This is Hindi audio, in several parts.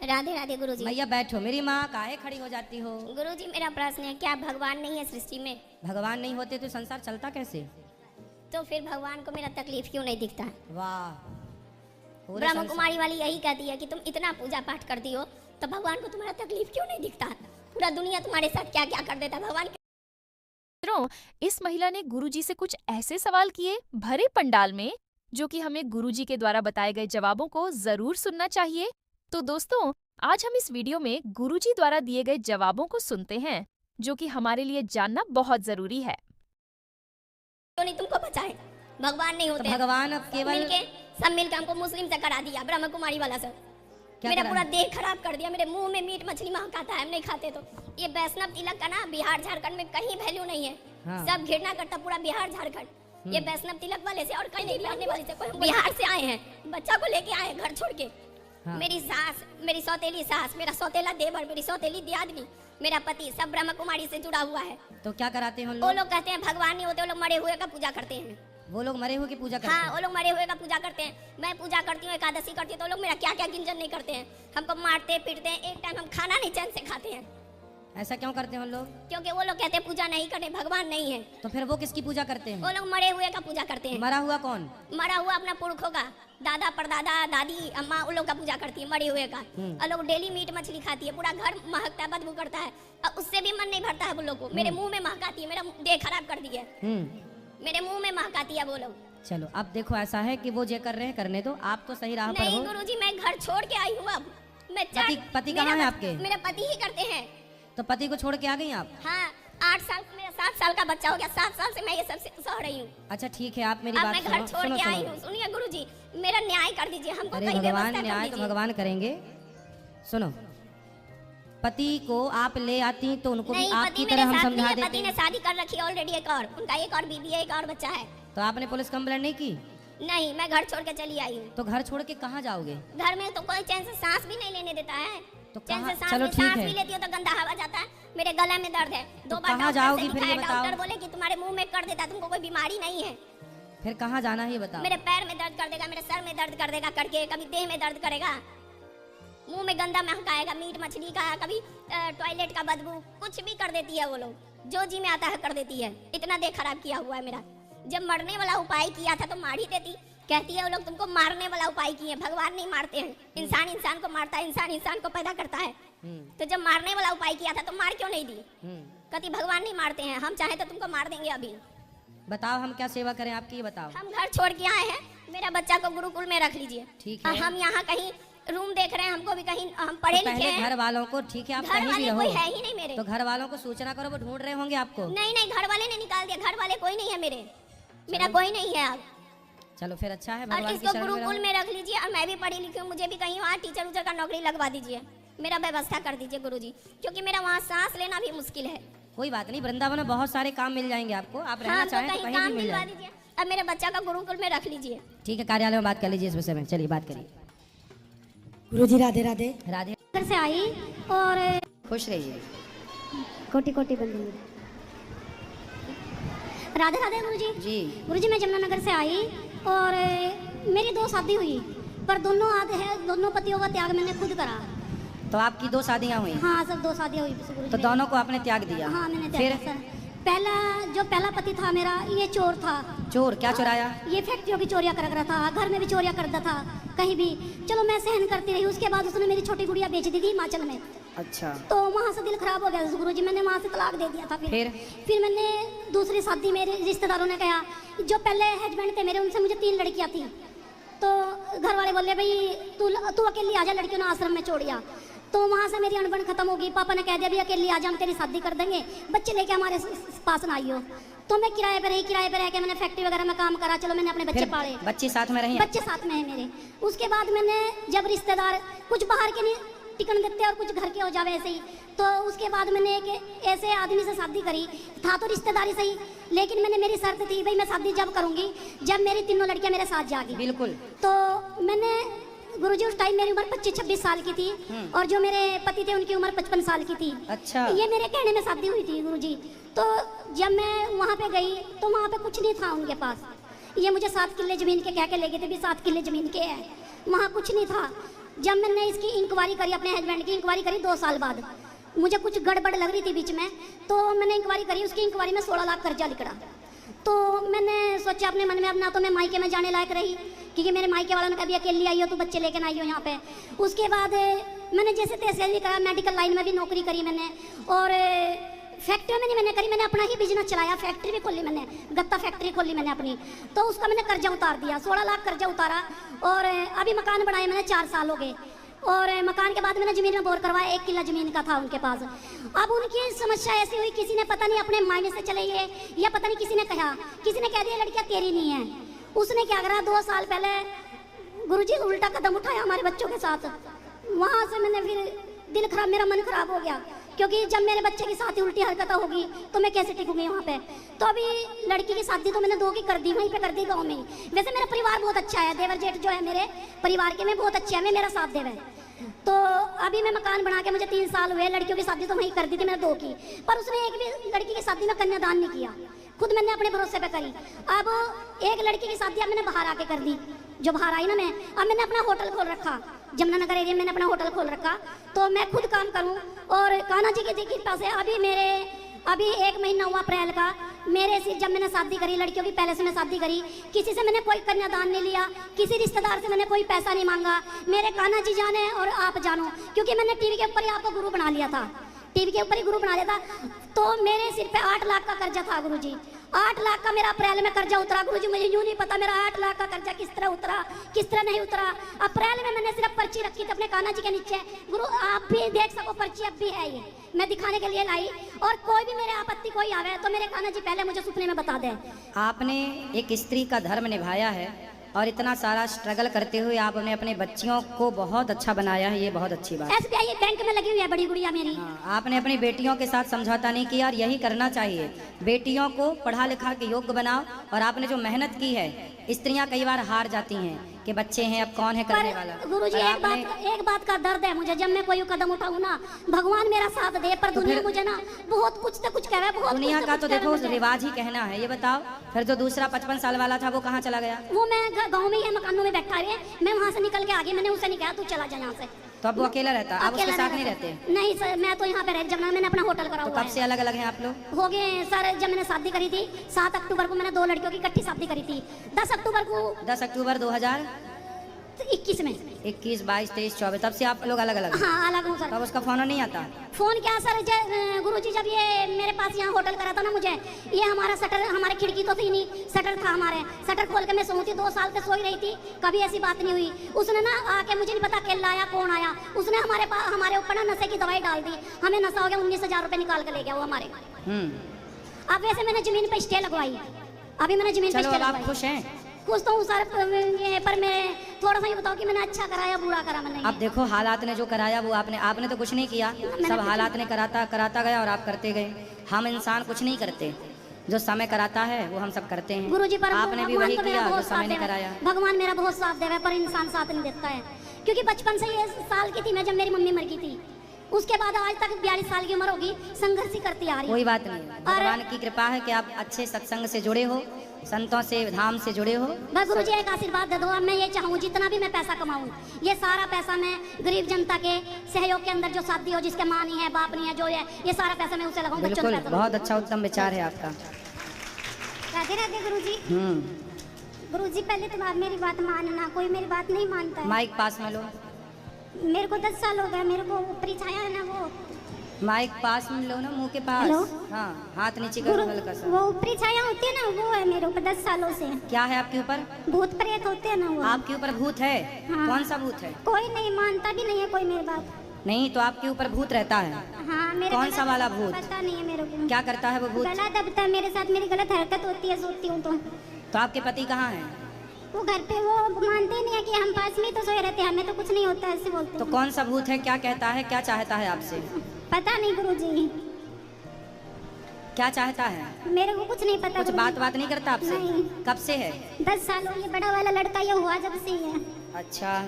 राधे राधे गुरुजी। भैया बैठो। मेरी माँ काहे खड़ी हो जाती हो? गुरुजी मेरा प्रश्न है, क्या भगवान नहीं है सृष्टि में? भगवान नहीं होते तो संसार चलता कैसे? तो फिर भगवान को मेरा तकलीफ क्यों नहीं दिखता? वाह। ब्रह्म कुमारी वाली यही कहती है कि तुम इतना पूजा पाठ करती हो तो भगवान को तुम्हारा तकलीफ क्यों नहीं दिखता? पूरा दुनिया तुम्हारे साथ क्या क्या कर देता भगवान। मित्रों, इस महिला ने गुरुजी से कुछ ऐसे सवाल किए भरे पंडाल में जो कि हमें गुरुजी के द्वारा बताए गए जवाबों को जरूर सुनना चाहिए। तो दोस्तों, आज हम इस वीडियो में गुरुजी द्वारा दिए गए जवाबों को सुनते हैं जो कि हमारे लिए जानना बहुत जरूरी है। क्यों नहीं तुमको बचाए? भगवान नहीं होते तो भगवान अब केवल सब मिलके हमको मुस्लिम से करा दिया, ब्रह्म कुमारी वाला सब। मेरा पूरा देह खराब कर दिया, मेरे मुंह में मीट मछली महकाता है, हम नहीं खाते। तो ये वैष्णव तिलक का ना बिहार झारखंड में कहीं वैल्यू नहीं है। हाँ। सब घृणा करता पूरा बिहार झारखंड। ये वैष्णव तिलक वाले से और कहीं नहीं लड़ने वाले से। कोई हम बिहार से आए हैं, बच्चा को लेके आए घर छोड़ के। हाँ। मेरी सास, मेरी सौतेली सास, मेरा सौतेला देवर, मेरी सौतेली दियादनी, मेरा पति सब ब्रह्म कुमारी से जुड़ा हुआ है। तो क्या कराते हैं वो लोग कहते हैं भगवान नहीं होते, वो लोग मरे हुए का पूजा करते हैं। वो लोग मरे हुए की पूजा करते हाँ, हैं? वो लोग मरे हुए का पूजा करते हैं। मैं पूजा करती हूँ, एकादशी करती हूँ, तो वो लोग मेरा क्या क्या गिंजन नहीं करते हैं। हमको मारते पीटते हैं, एक टाइम हम खाना नहीं चैन से खाते हैं। ऐसा क्यों करते हैं उन लोग? क्योंकि वो लोग कहते हैं पूजा नहीं करने, भगवान नहीं है। तो फिर वो किसकी पूजा करते वो हैं? लोग मरे हुए का पूजा करते हैं। मरा हुआ कौन? मरा हुआ अपना पुरखों का, दादा परदादा दादी अम्मा, उन लोग का पूजा करती है मरे हुए का। और लोग डेली मीट मछली खाती है, पूरा घर महकता है, बदबू करता है, और उससे भी मन नहीं भरता है वो लोग को। मेरे मुंह में महकाती है, मेरा देह खराब कर दी है, मेरे मुंह में महकाती है वो लोग। चलो अब देखो, ऐसा है कि वो जो कर रहे हैं करने दो, आप तो सही राह पर हो। नहीं गुरुजी, मैं घर छोड़ के आई हूँ अब। मैं पति कहाँ है आपके? मेरा पति ही करते हैं। तो पति को छोड़ के आ गई आप? हाँ, 8 साल, मेरा 7 साल का बच्चा हो गया, 7 साल से मैं ये सब सह रही हूँ। अच्छा ठीक है, आप मेरी अब बात मैं सुनो। घर छोड़ के आई हूँ। सुनिए गुरुजी, मेरा न्याय कर दीजिए, हमको अरे कहीं भगवान, व्यवस्था कर न्याय तो दीजिए। भगवान करेंगे। सुनो, पति को आप ले आती तो उनको भी नहीं, आपकी पति तरह मेरे हम साथ समझा नहीं है। पति देते। ने शादी कर रखी है ऑलरेडी, एक और उनका एक और बीबी है, एक और बच्चा है। तो आपने पुलिस कंप्लेंट नहीं की? नहीं, मैं घर छोड़ के चली आई हूँ। तो घर छोड़ के कहाँ जाओगे? घर में तो कोई चैन से सांस भी नहीं लेने देता है। तो चैन से कहाँ? सांस चलो में ठीक सांस है। भी लेती हो तो गंदा हवा जाता है। मेरे गले में दर्द है, 2 बार कहाँ डॉक्टर जाओगी से फिर ये दिखाया, बताओ? डॉक्टर बोले कि तुम्हारे मुंह में कर देता, तुमको कोई बीमारी नहीं है। फिर कहाँ जाना है ये बताओ? मेरे पैर में दर्द कर देगा, मेरे सर में दर्द कर देगा करके, कभी देह में दर्द करेगा, मुंह में गंदा महकाएगा मीट मछली का, कभी टॉयलेट का बदबू, कुछ भी कर देती है वो लोग, जो जी में आता है कर देती है। इतना देह खराब किया हुआ है मेरा। जब मरने वाला उपाय किया था तो मार ही देती। कहती है वो लोग तुमको मारने वाला उपाय किए, भगवान नहीं मारते हैं, इंसान इंसान को मारता है, इंसान इंसान को पैदा करता है। तो जब मारने वाला उपाय किया था तो मार क्यों नहीं दी? कहती भगवान नहीं मारते हैं, हम चाहे तो तुमको मार देंगे अभी। बताओ हम क्या सेवा करें आपकी, ये बताओ। हम घर छोड़ के आए हैं, मेरा बच्चा को गुरुकुल में रख लीजिए। ठीक है। हम यहाँ कहीं रूम देख रहे हैं, हमको भी कहीं, हम पढ़े तो लिखे हैं। घर वालों को, ठीक है आप घर कहीं भी वाले रहो, कोई है ही नहीं मेरे। तो घर वालों को सूचना करो, वो ढूंढ रहे होंगे आपको। नहीं नहीं, घर वाले ने निकाल दिया, घर वाले कोई नहीं है मेरे, मेरा कोई नहीं है अब। चलो फिर अच्छा है, और भगवान की इसको शरण में गुरुकुल रहो। में रख लीजिए, और मैं भी पढ़ी लिखी हूँ, मुझे भी कहीं वहाँ टीचर उचर का नौकरी लगवा दीजिए, मेरा व्यवस्था कर दीजिए गुरुजी, क्योंकि मेरा वहाँ सांस लेना भी मुश्किल है। कोई बात नहीं, वृंदावन में बहुत सारे काम मिल जाएंगे आपको, आप रहना हाँ, चाहें तो कहीं कहीं काम भी मिल दिलवा जाए। दीजिए, अब मेरे बच्चा का गुरुकुल में रख लीजिए। ठीक है, कार्यालय में बात कर लीजिए इस विषय में। चलिए बात करिए। गुरुजी राधे राधे। राधे, घर से आई और खुश रहिए। कोटि कोटि बंदी। राधे राधे गुरुजी। जी गुरुजी, मैं जमुनानगर से आई और मेरी 2 शादी हुई, पर दोनों पतियों का त्याग मैंने खुद करा। तो आपकी 2 शादियां हुई? हाँ, सब 2 शादियाँ हुई गुरुजी। तो दोनों को आपने त्याग दिया? हाँ, मैंने त्याग फिर दिया सर। पहला पति था मेरा, ये चोर था। चोर क्या चुराया? ये फैक्ट्रियों की चोरियां कर रहा था, घर में भी चोरियां करता था, कहीं भी। चलो मैं सहन करती रही। उसके बाद उसने मेरी छोटी गुड़िया बेच दी थी हिमाचल में। अच्छा। तो वहाँ से दिल खराब हो गया गुरुजी, मैंने वहाँ से तलाक दे दिया था। फिर मैंने दूसरी शादी, मेरे रिश्तेदारों ने कहा, जो पहले हस्बैंड थे मेरे, उनसे मुझे 3 लड़कियाँ थी। तो घर वाले बोले भाई तू अकेली आ जा, लड़कियों ने आश्रम में छोड़िया। तो वहाँ से मेरी अनबन खत्म हो गई। पापा ने कह दिया भी अकेली आ जा, हम तेरी शादी कर देंगे, बच्चे लेके हमारे पास ना आइयो। तो मैं किराए पर रह के मैंने फैक्ट्री वगैरह में काम करा। चलो मैंने अपने बच्चे पाले, बच्चे साथ में रहे? बच्चे साथ में है मेरे। उसके बाद मैंने जब रिश्तेदार कुछ बाहर के नहीं टिकन देते और कुछ घर के हो जावे ऐसे ही, तो उसके बाद मैंने एक ऐसे आदमी से शादी करी। था तो रिश्तेदारी सही, लेकिन मैंने मेरी शर्त थी भाई मैं शादी जब करूंगी जब मेरी 3 लड़कियां मेरे साथ जागी। बिल्कुल। तो मैंने गुरुजी, उस टाइम मेरी उम्र 25-26 साल की थी, और जो मेरे पति थे उनकी उम्र 55 साल की थी। अच्छा। ये मेरे कहने में शादी हुई थी गुरुजी। तो जब मैं वहाँ पे गई तो वहाँ पे कुछ नहीं था उनके पास। ये मुझे 7 किले जमीन के कह के ले गए थे भी 7 किले जमीन के है, वहाँ कुछ नहीं था। जब मैंने इसकी इंक्वायरी करी, अपने हस्बैंड की इंक्वायरी करी 2 साल बाद, मुझे कुछ गड़बड़ लग रही थी बीच में, तो मैंने इंक्वायरी करी, उसकी इंक्वायरी में 16 लाख कर्जा निकला। तो मैंने सोचा अपने मन में, अब ना तो मैं मायके में जाने लायक रही, क्योंकि मेरे मायके वालों ने कभी अकेली आई हो तो बच्चे लेकर आई हो यहाँ पे। उसके बाद मैंने जैसे तैसे भी करा, मेडिकल लाइन में भी नौकरी करी मैंने, और फैक्ट्री में नहीं मैंने करी, मैंने अपना ही बिजनेस चलाया, फैक्ट्री भी खोली मैंने, गत्ता फैक्ट्री खोली मैंने अपनी। तो उसका मैंने कर्जा उतार दिया, 16 लाख कर्जा उतारा, और अभी मकान बनाए मैंने 4 साल हो गए। और मकान के बाद मैंने ज़मीन में बोर करवाया, 1 किला ज़मीन का था उनके पास। अब उनकी समस्या ऐसी हुई, किसी ने पता नहीं अपने मायने से चले गए, या पता नहीं किसी ने कह दिया लड़कियाँ तेरी नहीं है। उसने क्या करा, 2 साल पहले गुरुजी उल्टा कदम उठाया हमारे बच्चों के साथ। वहाँ से मैंने फिर दिल खराब, मेरा मन खराब हो गया, क्योंकि जब मेरे बच्चे के साथ ही उल्टी हरकत होगी तो मैं कैसे टिकूंगी वहाँ पे। तो अभी लड़की की शादी तो मैंने 2 की कर दी, वहीं पे कर दी गाँव में ही। वैसे मेरा परिवार बहुत अच्छा है, देवर जेठ जो है मेरे परिवार के में बहुत अच्छे हैं, मेरा साथ देवे। तो अभी मैं मकान बना के मुझे 3 साल हुए, लड़कियों की शादी तो वहीं कर दी थी मैंने 2 की, पर उसने एक भी लड़की की शादी में कन्यादान नहीं किया, खुद मैंने अपने भरोसे पे करी। अब एक लड़की की शादी अब मैंने बाहर आके कर दी, जो बाहर आई ना मैं, अब मैंने अपना होटल खोल रखा जमुनानगर एरिया में, मैंने अपना होटल खोल रखा, तो मैं खुद काम करूं। और कान्हा जी की कृपा से अभी 1 महीना हुआ अप्रैल का, मेरे से जब मैंने शादी करी, लड़कियों की पहले से मैं शादी करी, किसी से मैंने कोई कन्यादान नहीं लिया, किसी रिश्तेदार से मैंने कोई पैसा नहीं मांगा। मेरे कान्हा जी जाने और आप जानो, क्योंकि मैंने टीवी के ऊपर ही आपको गुरु बना लिया था, टीवी के ऊपर ही गुरु बना लिया था। तो मेरे सिर पे 8 लाख का कर्जा था गुरुजी, 8 लाख का मेरा अप्रैल में कर्जा उतरा। गुरुजी मुझे यूं नहीं पता मेरा 8 लाख का कर्जा किस तरह उतरा, किस तरह नहीं उतरा। अप्रैल में मैंने सिर्फ पर्ची रखी थी अपने कान्हा जी के नीचे, गुरु आप भी देख सको पर्ची अब भी है, ये मैं दिखाने के लिए लाई। और कोई भी मेरे आपत्ति कोई आवे तो मेरे कान्हा जी पहले मुझे सुपने में बता दे। आपने एक स्त्री का धर्म निभाया है, और इतना सारा स्ट्रगल करते हुए आपने अपने बच्चियों को बहुत अच्छा बनाया है, ये बहुत अच्छी बात है। SBI बैंक में लगी हुई है बड़ी गुड़िया मेरी। आपने अपनी बेटियों के साथ समझौता नहीं किया, और यही करना चाहिए। बेटियों को पढ़ा लिखा के योग्य बनाओ, और आपने जो मेहनत की है, स्त्रियां कई बार हार जाती हैं कि बच्चे हैं, अब कौन है करने वाला। गुरुजी एक बात का दर्द है मुझे, जब मैं कोई कदम उठाऊं ना, भगवान मेरा साथ दे, पर दुनिया मुझे ना बहुत कुछ से कुछ कहे, बहुत दुनिया का तो देखो रिवाज ही कहना है। ये बताओ फिर जो दूसरा 55 साल वाला था वो कहाँ चला गया? वो मैं गाँव में ही है, मकानों में बैठा है, मैं वहाँ से निकल के आ गई, मैंने उसे नहीं कहा तू चला जा यहाँ से। तो अब वो अकेला रहता, आप उसके साथ नहीं रहते? नहीं सर, मैं तो यहाँ पे रह, जब मैंने अपना होटल करा हुआ है। कब से अलग अलग हैं आप लोग? हो गए सर, जब मैंने शादी करी थी 7 अक्टूबर को मैंने 2 लड़कियों की इकट्ठी शादी करी थी। 10 अक्टूबर 2021 में 21, 22, 23, 24 तब से आप लोग अलग अलग? हाँ अलग हूँ सर। तब उसका फोन नहीं आता? फोन क्या सर, गुरुजी जब ये मेरे पास यहाँ होटल करा था ना मुझे, ये हमारा शटर, हमारे खिड़की तो थी नहीं, शटर था हमारे, शटर खोल के मैं सोई थी, 2 साल से सोई रही थी, कभी ऐसी बात नहीं हुई। उसने ना आके, मुझे नहीं पता केला आया कौन आया, उसने हमारे ऊपर ना नशे की दवाई डाल दी, हमें नशा हो गया, 19,000 रुपये निकाल के ले गया वो हमारे। अब वैसे मैंने जमीन पे स्टे लगवाई, अभी मैंने जमीन पे स्टे लगवाई। खुश हैं? कुछ तो हूँ सर, पर मैं थोड़ा सा ये बताओ कि मैंने अच्छा कराया बुरा करा मैंने? अब देखो हालात ने जो कराया वो आपने तो कुछ नहीं किया, सब हालात ने कराता गया और आप करते गए। हम इंसान कुछ नहीं करते, जो समय कराता है वो हम सब करते हैं। गुरुजी पर आपने भी वही किया जो समय ने कराया। भगवान मेरा बहुत साथ दे रहा है, पर इंसान साथ नहीं देता है, क्योंकि बचपन से ये साल की थी मैं जब मेरी मम्मी मर गई थी, उसके बाद आज तक 42 साल की उम्र होगी, संघर्ष ही करती आ रही। कोई बात नहीं, भगवान की कृपा है कि आप अच्छे सत्संग से जुड़े हो, संतों से, धाम से जुड़े हो। बस गुरुजी एक आशीर्वाद दे दो। अब मैं ये चाहूँ जितना भी मैं पैसा कमाऊँ, ये सारा पैसा मैं गरीब जनता के सहयोग के अंदर, जो शादी हो जिसके माँ नहीं है, बाप नहीं है, जो है, ये सारा पैसा मैं उसे लगाऊँ। बिल्कुल, बहुत अच्छा उत्तम विचार है आपका। राधे राधे गुरुजी। गुरुजी पहले तो आप मेरी बात मानना, कोई मेरी बात नहीं मानता है। माइक पास में लो। मेरे को 10 साल हो गए, मेरे को ऊपरी छाया है ना, वो माइक पास में लो ना, मुंह के पास। हाँ, हाथ नीचे करो हल्का सा। वो ऊपरी छाया होती है ना, वो है मेरे ऊपर 10 सालों से। क्या है आपके ऊपर? भूत प्रेत होते हैं ना वो। आपके ऊपर भूत है? हाँ। कौन सा भूत है? कोई नहीं मानता भी नहीं है कोई मेरी बात। नहीं तो आपके ऊपर भूत रहता है? हाँ, मेरे कौन सा वाला भूत? पता नहीं है मेरे को। क्या करता है वो भूत? गला दबता है मेरे साथ, मेरी गलत हरकत होती है, सोती हूँ तो आपके पति कहाँ हैं? वो घर पे, वो मानते नहीं है कि हम पास में तो सोए रहते हैं, हमें तो कुछ नहीं होता, ऐसे बोलते। तो कौन सा भूत है, क्या कहता है, क्या चाहता है आपसे? पता नहीं गुरुजी, क्या चाहता है? मेरे को कुछ नहीं पता। कुछ बात नहीं करता आपसे? नहीं। कब से है? 10 साल हो, ये बड़ा वाला लड़का ये हुआ जब से ही है। अच्छा,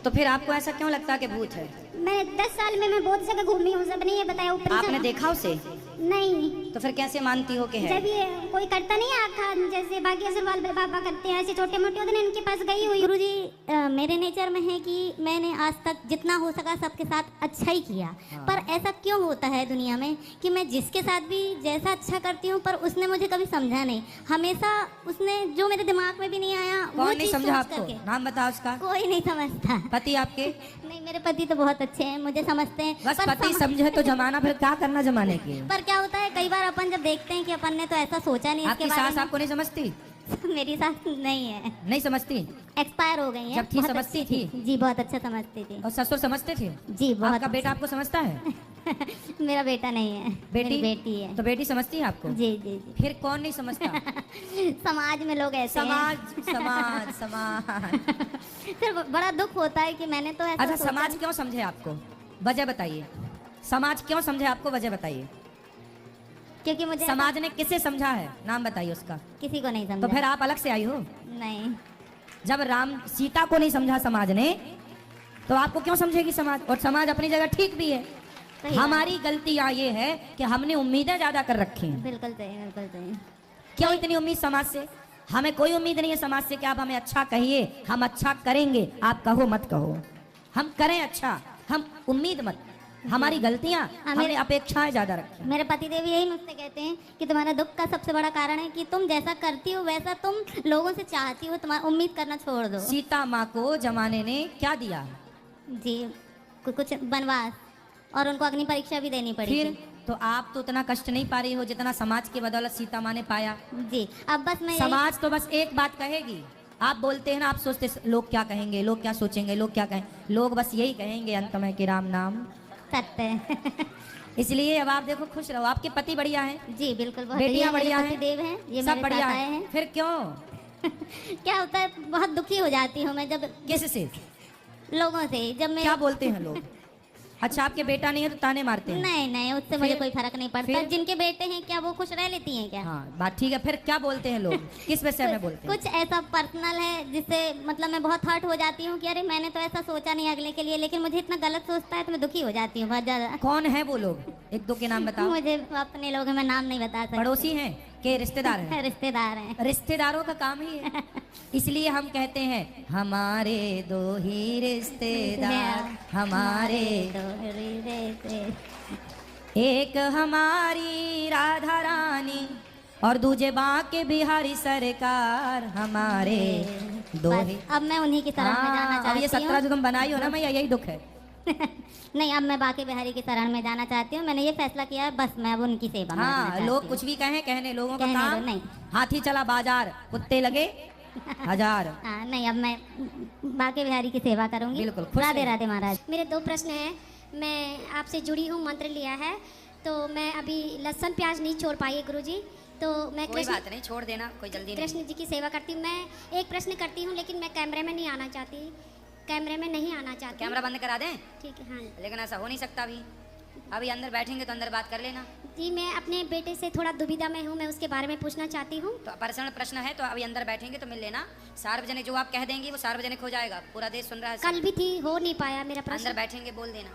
तो फिर आपको ऐसा क्यों लगता है कि भूत है? मैं 10 साल में मैं बहुत जगह घूमी हूँ, सब ने ये बताया। ऊपर आपने देखा उसे? नहीं। तो फिर कैसे मानती हो कि है? जब ये कोई करता नहीं है आखा, जैसे बाकी असरवाल बाबा करते हैं, ऐसे छोटे मोटे होते हैं, इनके पास गई हुई। गुरुजी मेरे नेचर में है कि मैंने आज तक जितना हो सका सबके साथ अच्छा ही किया। पर ऐसा क्यों होता है दुनिया में कि मैं जिसके साथ भी जैसा अच्छा करती हूँ पर उसने मुझे कभी समझा नहीं। हमेशा उसने जो मेरे दिमाग में भी नहीं आया वो कौन नहीं चीज़ समझा सोच आपको? करके। नाम बताओ उसका। कोई नहीं समझता। पति आपके? नहीं, मेरे पति तो बहुत अच्छे हैं, मुझे समझते हैं। बस पर पति समझे तो जमाना, फिर क्या करना जमाने की? पर क्या होता है, कई बार अपन जब देखते हैं कि अपन ने तो ऐसा सोचा नहीं इसके आपकी बारे सास आपको नहीं समझती? में। मेरी सास नहीं है, नहीं समझती? एक्सपायर हो गई है। जब थी बहुत समझती अच्छी थी? जी, बहुत अच्छा समझती थी। और ससुर समझते थे? जी बहुत। आपका बेटा आपको समझता है? मेरा बेटा नहीं है, मेरी बेटी है। तो बेटी समझती है आपको? जी जी जी। फिर कौन नहीं समझता? समाज में लोग ऐसे समाज समाज समाज। हैं। फिर बड़ा दुख होता है कि मैंने तो ऐसा अच्छा, सोचा समाज नहीं। क्यों समझे आपको? वजह बताइए। समाज क्यों समझे आपको, वजह बताइए। क्योंकि मुझे समाज ने किसे समझा है? नाम बताइए उसका। किसी को नहीं तो समझा। फिर आप अलग से आई हो। नहीं, जब राम सीता को नहीं समझा समाज ने, तो आपको क्यों समझेगी समाज? और समाज अपनी जगह ठीक भी है। सही बात। हमारी गलतियां ये है कि हमने उम्मीदें ज्यादा कर रखी हैं। बिल्कुल सही, बिल्कुल सही। क्यों इतनी उम्मीद समाज से? हमें कोई उम्मीद नहीं है समाज से कि आप हमें अच्छा कहिए, हम अच्छा करेंगे। आप कहो मत कहो, हम करें अच्छा, हम उम्मीद मत। हमारी गलतियां, हमने अपेक्षाएं ज्यादा रखी। मेरे पतिदेव यही मुझसे कहते हैं कि तुम्हारा दुख का सबसे बड़ा कारण है कि तुम जैसा करती हो वैसा तुम लोगों से चाहती हो, तुम्हारा उम्मीद करना छोड़ दो। सीता माँ को जमाने ने क्या दिया? जी, कुछ वनवास, और उनको अग्नि परीक्षा भी देनी पड़ी फिर थी। तो आप तो उतना कष्ट नहीं पा रही हो जितना समाज की बदौलत सीता माँ ने पाया। जी, अब बस मैं समाज तो बस एक बात कहेगी। आप बोलते हैं ना, आप सोचते लोग क्या कहेंगे, लोग क्या सोचेंगे, लोग क्या कहेंगे। लोग बस यही कहेंगे अंत में कि राम नाम सत्य है। इसलिए अब आप देखो, खुश रहो। आपके पति बढ़िया हैं, जी बिल्कुल, बहुत बेटियां बढ़िया हैं, देव हैं, ये सब मेरे बढ़िया साथ आए हैं। हैं। फिर क्यों? क्या होता है, बहुत दुखी हो जाती हूँ मैं जब किससे? लोगों से, जब मैं क्या बोलते हैं लोग? अच्छा, आपके बेटा नहीं है तो ताने मारते हैं? नहीं नहीं, उससे मुझे फिर? कोई फर्क नहीं पड़ता। फिर? जिनके बेटे हैं क्या वो खुश रह लेती हैं क्या? हाँ, बात ठीक है। फिर क्या बोलते हैं लोग? किस विषय में बोलते हैं? कुछ ऐसा पर्सनल है जिससे मतलब मैं बहुत हर्ट हो जाती हूँ कि अरे मैंने तो ऐसा सोचा नहीं अगले के लिए, लेकिन मुझे इतना गलत सोचता है तो मैं दुखी हो जाती हूँ बहुत ज्यादा। कौन है वो लोग? एक दो के नाम बताओ। मुझे अपने लोगों में नाम नहीं बता सकती। पड़ोसी हैं के रिश्तेदार हैं? रिश्तेदार हैं। रिश्तेदारों का काम ही है। इसलिए हम कहते हैं हमारे दो ही रिश्तेदार, हमारे एक हमारी राधा रानी और दूजे बाके बिहारी सरकार, हमारे दो ही। अब मैं उन्हीं की तरह में जाना अब ये चाहती 17 हूँ। जो तुम बनाई हो ना मैया, यही दुख है। नहीं, अब मैं बाके बिहारी की शरण में जाना चाहती हूँ। मैंने ये फैसला किया है, बस मैं अब उनकी सेवा में जाना हाँ, चाहती लोग हूँ। कुछ भी कहें, कहने लोगों का कहने दो, काम। नहीं। हाथी चला बाजार, कुत्ते लगे हजार। हाँ, नहीं, अब मैं बाके बिहारी की सेवा करूंगी। बिल्कुल, खुश राधे रहिए। राधे महाराज। मेरे दो प्रश्न हैं। मैं आपसे जुड़ी हूँ, मंत्र लिया है, तो मैं अभी लहसुन प्याज नहीं छोड़ पाई गुरुजी, तो मैं कोई बात नहीं, छोड़ देना, कोई जल्दी नहीं। कृष्ण जी की सेवा करती हूँ। मैं एक प्रश्न करती हूँ, लेकिन मैं कैमरे में नहीं आना चाहती, कैमरे में नहीं आना चाहती। कैमरा बंद करा दें? ठीक है, हाँ लेकिन ऐसा हो नहीं सकता। अभी अंदर बैठेंगे तो अंदर बात कर लेना। जी। मैं अपने बेटे से थोड़ा दुविधा में हूँ, मैं उसके बारे में पूछना चाहती हूँ। तो पर्सनल प्रश्न है तो अभी अंदर बैठेंगे तो मिल लेना। सार्वजनिक जो आप कह देंगी वो सार्वजनिक हो जाएगा, पूरा देश सुन रहा है। कल भी थी, हो नहीं पाया मेरा अंदर प्रश्न। बैठेंगे बोल देना।